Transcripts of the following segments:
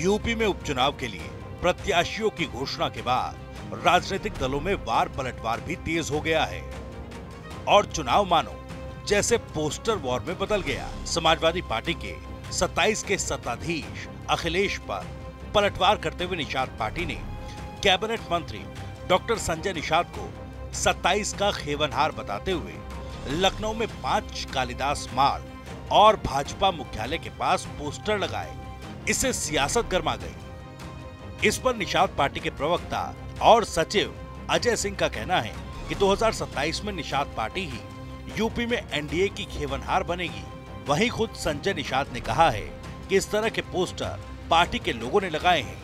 UP में उपचुनाव के लिए प्रत्याशियों की घोषणा के बाद राजनीतिक दलों में वार पलटवार भी तेज हो गया है और चुनाव मानो जैसे पोस्टर वॉर में बदल गया। समाजवादी पार्टी के 27 के सत्ताधीश अखिलेश पर पलटवार करते हुए निषाद पार्टी ने कैबिनेट मंत्री डॉक्टर संजय निषाद को 27 का खेवनहार बताते हुए लखनऊ में 5 कालिदास मार्ग और भाजपा मुख्यालय के पास पोस्टर लगाए। इससे सियासत गर्मा गई। इस पर निषाद पार्टी के प्रवक्ता और सचिव अजय सिंह का कहना है कि 2027 में निषाद पार्टी ही यूपी में एनडीए की खेवनहार बनेगी। वहीं खुद संजय निषाद ने कहा है कि इस तरह के पोस्टर पार्टी के लोगों ने लगाए हैं।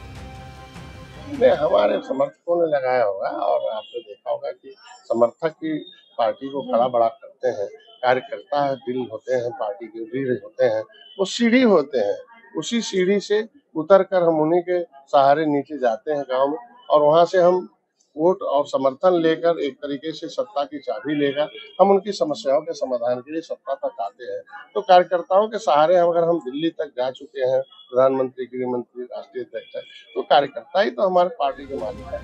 हमारे समर्थकों ने लगाया होगा और आपने देखा होगा कि समर्थक की पार्टी को खड़ा बड़ा करते हैं। कार्यकर्ता दिल होते हैं, पार्टी के रीढ़ होते हैं, वो सीढ़ी होते हैं। उसी सीढ़ी से उतरकर हम उन्हीं के सहारे नीचे जाते हैं गांव में और वहां से हम वोट और समर्थन लेकर एक तरीके से सत्ता की चाबी लेकर हम उनकी समस्याओं के समाधान के लिए सत्ता तक आते हैं। तो कार्यकर्ताओं के सहारे अगर हम दिल्ली तक जा चुके हैं, प्रधानमंत्री, गृह मंत्री, राष्ट्रीय अध्यक्ष, तो कार्यकर्ता ही तो हमारे पार्टी के मालिक है।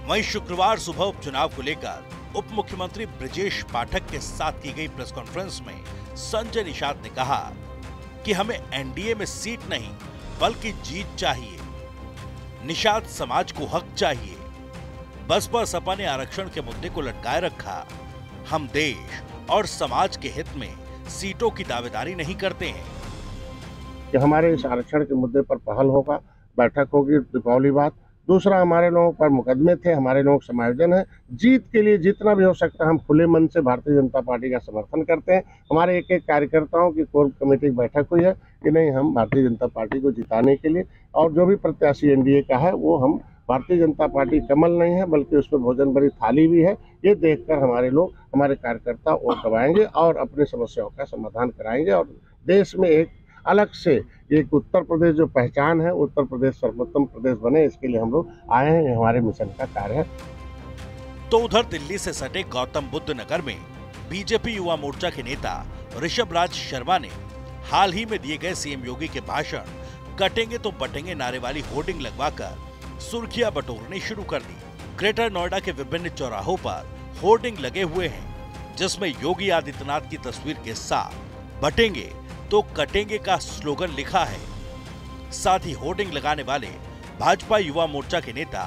वहीं शुक्रवार सुबह उपचुनाव को लेकर उप मुख्यमंत्री ब्रजेश पाठक के साथ की गई प्रेस कॉन्फ्रेंस में संजय निषाद ने कहा कि हमें एनडीए में सीट नहीं बल्कि जीत चाहिए। निषाद समाज को हक चाहिए। बसपा सपा ने आरक्षण के मुद्दे को लटकाए रखा। हम देश और समाज के हित में सीटों की दावेदारी नहीं करते हैं कि हमारे इस आरक्षण के मुद्दे पर पहल होगा, बैठक होगी, दीपावली बाद। दूसरा, हमारे लोगों पर मुकदमे थे, हमारे लोगों का समायोजन है। जीत के लिए जितना भी हो सकता है हम खुले मन से भारतीय जनता पार्टी का समर्थन करते हैं। हमारे एक एक कार्यकर्ताओं की कोर कमेटी की बैठक हुई है कि नहीं, हम भारतीय जनता पार्टी को जिताने के लिए और जो भी प्रत्याशी एनडीए का है वो हम भारतीय जनता पार्टी कमल नहीं है बल्कि उसमें भोजन भरी थाली भी है। ये देखकर हमारे लोग, हमारे कार्यकर्ता वोट दबाएंगे और अपनी समस्याओं का समाधान कराएंगे और देश में एक अलग से एक उत्तर प्रदेश जो पहचान है, उत्तर प्रदेश सर्वोत्तम प्रदेश बने, इसके लिए हम लोग आए हैं। हमारे मिशन का कार्य है। तो उधर दिल्ली से सटे गौतम बुद्ध नगर में बीजेपी युवा मोर्चा के नेता ऋषभ राज शर्मा ने हाल ही में दिए गए सीएम योगी के भाषण कटेंगे तो बटेंगे नारे वाली होर्डिंग लगवाकर सुर्खियां बटोरनी शुरू कर दी। ग्रेटर नोएडा के विभिन्न चौराहों पर होर्डिंग लगे हुए हैं जिसमें योगी आदित्यनाथ की तस्वीर के साथ बटेंगे तो कटेंगे का स्लोगन लिखा है। साथ ही होर्डिंग लगाने वाले भाजपा युवा मोर्चा के नेता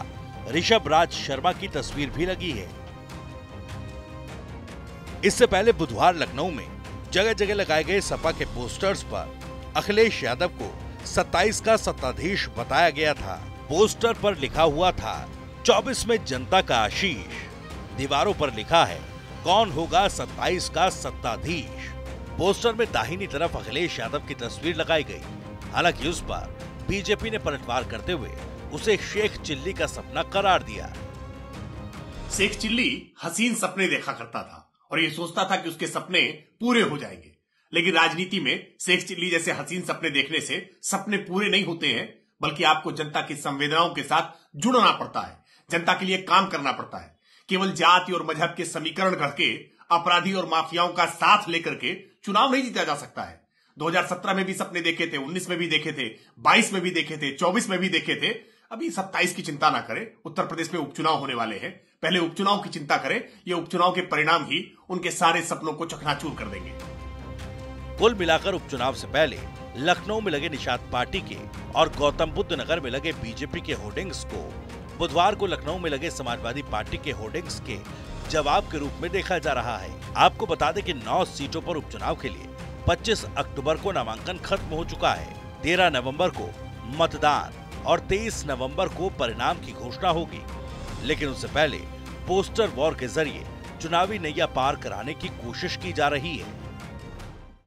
ऋषभ राज शर्मा की तस्वीर भी लगी है। इससे पहले बुधवार लखनऊ में जगह जगह लगाए गए सपा के पोस्टर्स पर अखिलेश यादव को 27 का सत्ताधीश बताया गया था। पोस्टर पर लिखा हुआ था 24 में जनता का आशीष। दीवारों पर लिखा है कौन होगा 27 का सत्ताधीश। पोस्टर में दाहिनी तरफ अखिलेश यादव की तस्वीर लगाई गई। हालांकि उस पर बीजेपी ने पलटवार करते हुए उसे शेख चिल्ली का सपना करार दिया। शेख चिल्ली हसीन सपने देखा करता था और ये सोचता था कि उसके सपने पूरे हो जाएंगे। लेकिन राजनीति में शेख चिल्ली जैसे हसीन सपने देखने से सपने पूरे नहीं होते हैं, बल्कि आपको जनता की संवेदनाओं के साथ जुड़ना पड़ता है, जनता के लिए काम करना पड़ता है। केवल जाति और मजहब के समीकरण करके अपराधी और माफियाओं का साथ लेकर के चुनाव नहीं जीता जा सकता है। 2017 में भी सपने देखे थे, 19 में भी देखे थे, 22 में भी देखे थे, 24 में भी देखे थे। अभी 27 की चिंता ना करें। उत्तर प्रदेश में उपचुनाव होने वाले हैं, पहले उपचुनाव की चिंता करें। ये उपचुनाव के परिणाम ही उनके सारे सपनों को चकनाचूर कर देंगे। कुल मिलाकर उपचुनाव से पहले लखनऊ में लगे निषाद पार्टी के और गौतम बुद्ध नगर में लगे बीजेपी के होर्डिंग्स को बुधवार को लखनऊ में लगे समाजवादी पार्टी के होर्डिंग्स के जवाब के रूप में देखा जा रहा है। आपको बता दें कि 9 सीटों पर उपचुनाव के लिए 25 अक्टूबर को नामांकन खत्म हो चुका है। 13 नवंबर को मतदान और 23 नवंबर को परिणाम की घोषणा होगी। लेकिन उससे पहले पोस्टर वॉर के जरिए चुनावी नैया पार कराने की कोशिश की जा रही है।